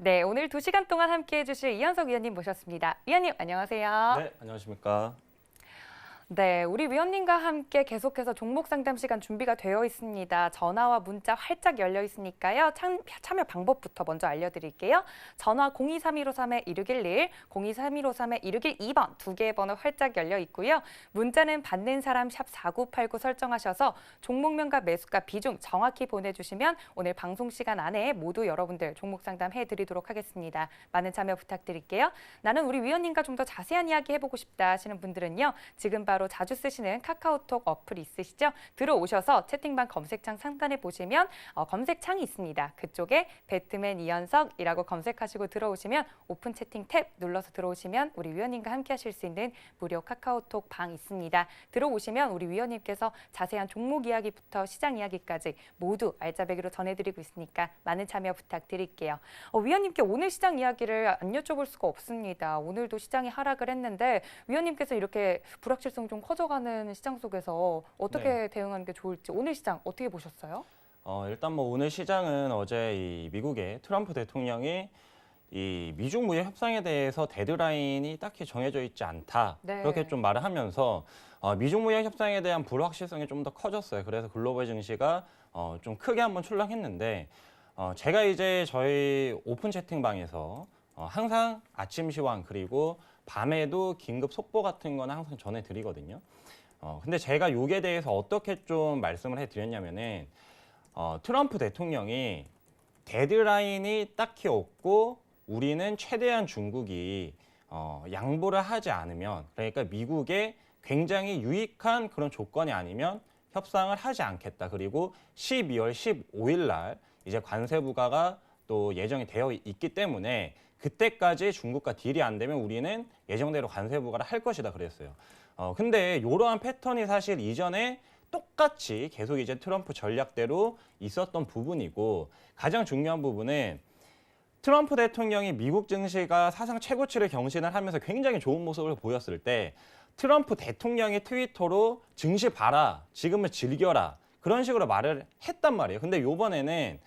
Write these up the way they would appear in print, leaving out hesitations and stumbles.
네, 오늘 2시간 동안 함께해 주실 이현석 위원님 모셨습니다. 위원님, 안녕하세요. 네, 안녕하십니까. 네, 우리 위원님과 함께 계속해서 종목 상담 시간 준비가 되어 있습니다. 전화와 문자 활짝 열려 있으니까요. 참여 방법부터 먼저 알려드릴게요. 전화 023153-1611, 023153-1612번 두 개의 번호 활짝 열려 있고요. 문자는 받는 사람 샵 4989 설정하셔서 종목명과 매수가 비중 정확히 보내주시면 오늘 방송 시간 안에 모두 여러분들 종목 상담 해드리도록 하겠습니다. 많은 참여 부탁드릴게요. 나는 우리 위원님과 좀 더 자세한 이야기 해보고 싶다 하시는 분들은요. 지금 바로 자주 쓰시는 카카오톡 어플 있으시죠? 들어오셔서 채팅방 검색창 상단에 보시면 검색창이 있습니다. 그쪽에 배트맨 이현석이라고 검색하시고 들어오시면 오픈 채팅 탭 눌러서 들어오시면 우리 위원님과 함께 하실 수 있는 무료 카카오톡 방 있습니다. 들어오시면 우리 위원님께서 자세한 종목 이야기부터 시장 이야기까지 모두 알짜배기로 전해드리고 있으니까 많은 참여 부탁드릴게요. 위원님께 오늘 시장 이야기를 안 여쭤볼 수가 없습니다. 오늘도 시장이 하락을 했는데 위원님께서 이렇게 불확실성 좀 커져가는 시장 속에서 어떻게 대응하는 게 좋을지 오늘 시장 어떻게 보셨어요? 일단 뭐 오늘 시장은 어제 이 미국의 트럼프 대통령이 이 미중 무역 협상에 대해서 데드라인이 딱히 정해져 있지 않다. 네. 그렇게 좀 말을 하면서 미중 무역 협상에 대한 불확실성이 좀 더 커졌어요. 그래서 글로벌 증시가 좀 크게 한번 출렁했는데 제가 이제 저희 오픈 채팅방에서 항상 아침 시황 그리고 밤에도 긴급 속보 같은 거는 항상 전해드리거든요. 근데 제가 요게 대해서 어떻게 좀 말씀을 해드렸냐면은 트럼프 대통령이 데드라인이 딱히 없고 우리는 최대한 중국이 양보를 하지 않으면 그러니까 미국에 굉장히 유익한 그런 조건이 아니면 협상을 하지 않겠다. 그리고 12월 15일 날 이제 관세 부과가 또 예정이 되어 있기 때문에 그때까지 중국과 딜이 안 되면 우리는 예정대로 관세 부과를 할 것이다 그랬어요. 근데 이러한 패턴이 사실 이전에 똑같이 계속 이제 트럼프 전략대로 있었던 부분이고 가장 중요한 부분은 트럼프 대통령이 미국 증시가 사상 최고치를 경신을 하면서 굉장히 좋은 모습을 보였을 때 트럼프 대통령이 트위터로 증시 봐라, 지금은 즐겨라 그런 식으로 말을 했단 말이에요. 근데 이번에는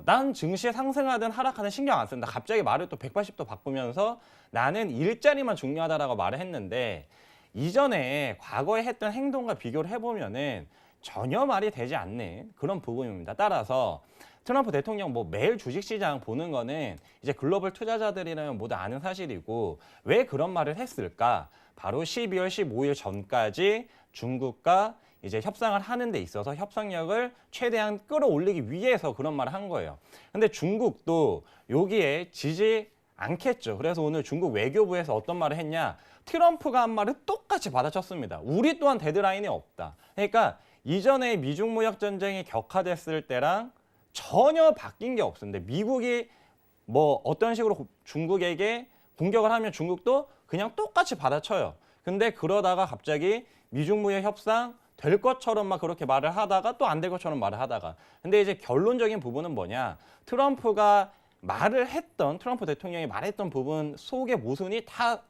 난 증시에 상승하든 하락하든 신경 안 쓴다. 갑자기 말을 또 180도 바꾸면서 나는 일자리만 중요하다라고 말을 했는데 이전에 과거에 했던 행동과 비교를 해보면은 전혀 말이 되지 않는 그런 부분입니다. 따라서 트럼프 대통령 뭐 매일 주식시장 보는 거는 이제 글로벌 투자자들이라면 모두 아는 사실이고 왜 그런 말을 했을까? 바로 12월 15일 전까지 중국과 이제 협상을 하는 데 있어서 협상력을 최대한 끌어올리기 위해서 그런 말을 한 거예요. 근데 중국도 여기에 지지 않겠죠. 그래서 오늘 중국 외교부에서 어떤 말을 했냐? 트럼프가 한 말을 똑같이 받아쳤습니다. 우리 또한 데드라인이 없다. 그러니까 이전에 미중 무역 전쟁이 격화됐을 때랑 전혀 바뀐 게 없었는데 미국이 뭐 어떤 식으로 중국에게 공격을 하면 중국도 그냥 똑같이 받아쳐요. 근데 그러다가 갑자기 미중 무역 협상 될 것처럼 막 그렇게 말을 하다가 또 안 될 것처럼 말을 하다가 근데 이제 결론적인 부분은 뭐냐? 트럼프가 말을 했던 트럼프 대통령이 말했던 부분 속의 모순이 다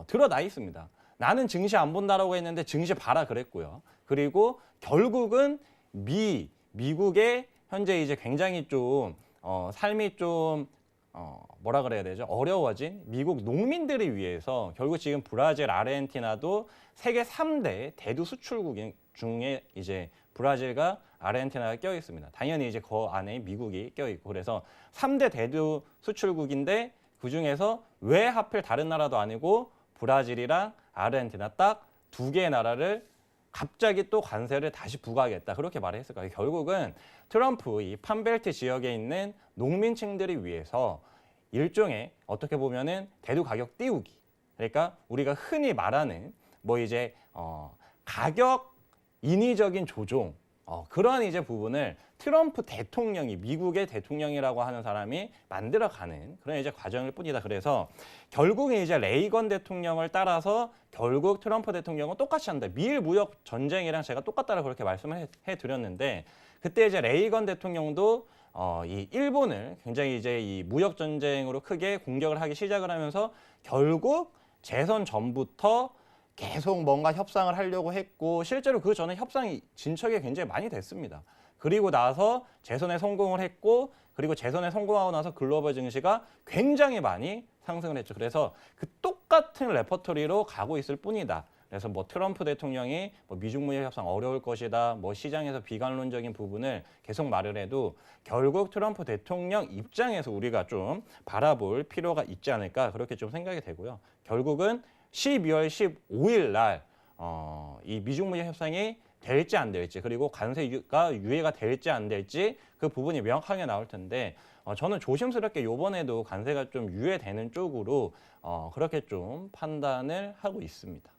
드러나 있습니다. 나는 증시 안 본다라고 했는데 증시 봐라 그랬고요. 그리고 결국은 미국의 현재 이제 굉장히 좀 삶이 좀 뭐라 그래야 되죠? 어려워진 미국 농민들을 위해서 결국 지금 브라질, 아르헨티나도 세계 3대 대두 수출국 중에 이제 브라질과 아르헨티나가 껴 있습니다. 당연히 이제 그 안에 미국이 껴 있고 그래서 3대 대두 수출국인데 그 중에서 왜 하필 다른 나라도 아니고 브라질이랑 아르헨티나 딱 두 개의 나라를 갑자기 또 관세를 다시 부과하겠다 그렇게 말을 했을 거예요. 결국은 트럼프 이 판벨트 지역에 있는 농민층들을 위해서 일종의 어떻게 보면은 대두 가격 띄우기 그러니까 우리가 흔히 말하는 뭐 이제 가격 인위적인 조종 그런 이제 부분을 트럼프 대통령이 미국의 대통령이라고 하는 사람이 만들어가는 그런 이제 과정일 뿐이다. 그래서 결국에 이제 레이건 대통령을 따라서 결국 트럼프 대통령은 똑같이 한다. 미일 무역 전쟁이랑 제가 똑같다고 그렇게 말씀을 해드렸는데 그때 이제 레이건 대통령도 이 일본을 굉장히 이제 이 무역 전쟁으로 크게 공격을 하기 시작을 하면서 결국 재선 전부터 계속 뭔가 협상을 하려고 했고 실제로 그 전에 협상이 진척이 굉장히 많이 됐습니다. 그리고 나서 재선에 성공을 했고 그리고 재선에 성공하고 나서 글로벌 증시가 굉장히 많이 상승을 했죠. 그래서 그 똑같은 레퍼토리로 가고 있을 뿐이다. 그래서 뭐 트럼프 대통령이 뭐 미중 무역 협상 어려울 것이다. 뭐 시장에서 비관론적인 부분을 계속 말을 해도 결국 트럼프 대통령 입장에서 우리가 좀 바라볼 필요가 있지 않을까 그렇게 좀 생각이 되고요. 결국은 12월 15일 날 이 미중 무역 협상이 될지 안 될지 그리고 관세가 유예가 될지 안 될지 그 부분이 명확하게 나올 텐데 저는 조심스럽게 이번에도 관세가 좀 유예되는 쪽으로 그렇게 좀 판단을 하고 있습니다.